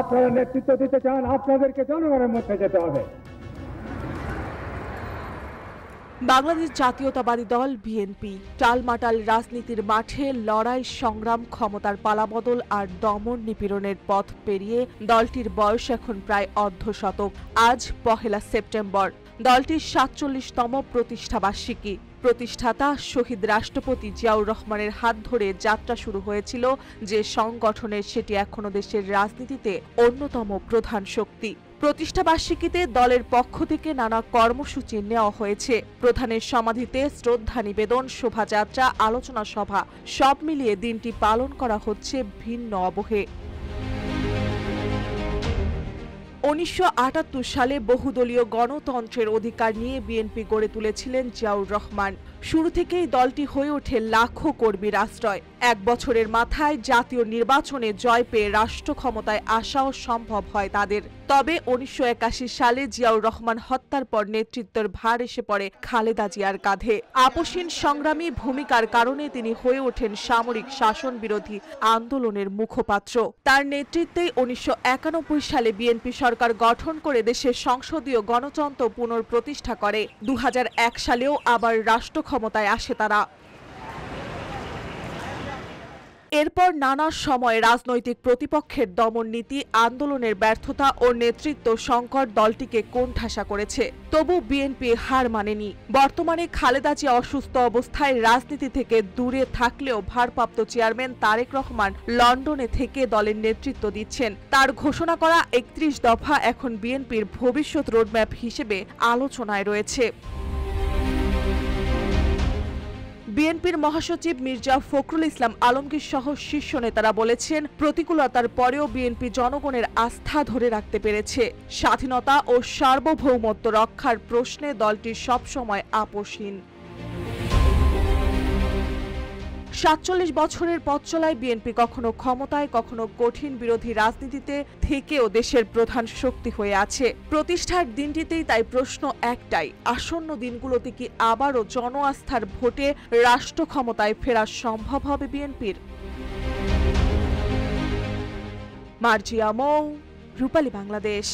আপনারা নেতৃত্ব দিতে চান, আপনাদেরকে জনগণের মধ্যে যেতে হবে। বাংলাদেশ জাতীয়তাবাদী দল বিএনপি টালমাটাল রাজনীতির মাঠে লড়াই সংগ্রাম, ক্ষমতার পালাবদল আর দমন নিপীড়নের পথ পেরিয়ে দলটির বয়স এখন প্রায় অর্ধশতক। আজ 1 সেপ্টেম্বর দলটির 47তম প্রতিষ্ঠাবার্ষিকী। প্রতিষ্ঠাতা শহীদ রাষ্ট্রপতি জিয়াউর রহমানের হাত ধরে যাত্রা শুরু হয়েছিল যে সংগঠনের, সেটি এখনো দেশের রাজনীতিতে অন্যতম প্রধান শক্তি। প্রতিষ্ঠাবার্ষিকীতে দলের পক্ষ থেকে নানা কর্মসূচি নেওয়া হয়েছে। প্রধানের সমাধিতে শ্রদ্ধা নিবেদন, শোভাযাত্রা, আলোচনা সভা, সব মিলিয়ে দিনটি পালন করা হচ্ছে ভিন্ন আবহে। 1978 সালে বহুদলীয় গণতন্ত্রের অধিকার নিয়ে বিএনপি গড়ে তুলেছিলেন জিয়াউর রহমান। শুরু থেকেই দলটি হয়ে ওঠে লাখো কর্মীর আশ্রয়। 1 বছরের মাথায় জাতীয় নির্বাচনে জয় পেয়ে রাষ্ট্র ক্ষমতায় আসাও সম্ভব হয় তাদের। তবে 1981 সালে জিয়াউর রহমান হত্যার পর নেতৃত্বের ভার এসে পড়ে খালেদা জিয়ার কাঁধে। আপোষহীন সংগ্রামী ভূমিকার কারণে তিনি হয়ে ওঠেন সামরিক শাসন বিরোধী আন্দোলনের মুখপাত্র। তার নেতৃত্বেই 1991 সালে বিএনপি সরকার গঠন করে দেশের সংসদীয় গণতন্ত্র পুনঃপ্রতিষ্ঠা করে। 2001 সালেও আবার রাষ্ট্র ক্ষমতায় আসে তারা। এরপর নানা সময় রাজনৈতিক প্রতিপক্ষের দমন নীতি, আন্দোলনের ব্যর্থতা ও নেতৃত্ব সংকট দলটিকে কোণঠাসা করেছে। তবু বিএনপি হার মানেনি। বর্তমানে খালেদা জিয়া অসুস্থ অবস্থায় রাজনীতি থেকে দূরে থাকলেও ভারপ্রাপ্ত চেয়ারম্যান তারেক রহমান লন্ডনে থেকে দলের নেতৃত্ব দিচ্ছেন। তার ঘোষণা করা 31 দফা এখন বিএনপির ভবিষ্যৎ রোডম্যাপ হিসেবে আলোচনায় রয়েছে। বিএনপির মহাসচিব মির্জা ফখরুল ইসলাম আলমগীর সহ শীর্ষ নেতারা বলেছেন, প্রতিকূলতার পরেও বিএনপি জনগণের আস্থা ধরে রাখতে পেরেছে। স্বাধীনতা ও সার্বভৌমত্ব রক্ষার প্রশ্নে দলটি সবসময় আপোষহীন। 47 বছরের পথ চলায় বিএনপি কখনো ক্ষমতায়, কখনো কঠিন বিরোধী রাজনীতিতে থেকেও দেশের প্রধান শক্তি হয়ে আছে। প্রতিষ্ঠার দিনটিতেই তাই প্রশ্ন একটাই, আসন্ন দিনগুলোতে কি আবারও জন আস্থার ভোটে রাষ্ট্র ক্ষমতায় ফেরা সম্ভব হবে বিএনপির? মার্জিয়া মৌ, রূপালী বাংলাদেশ।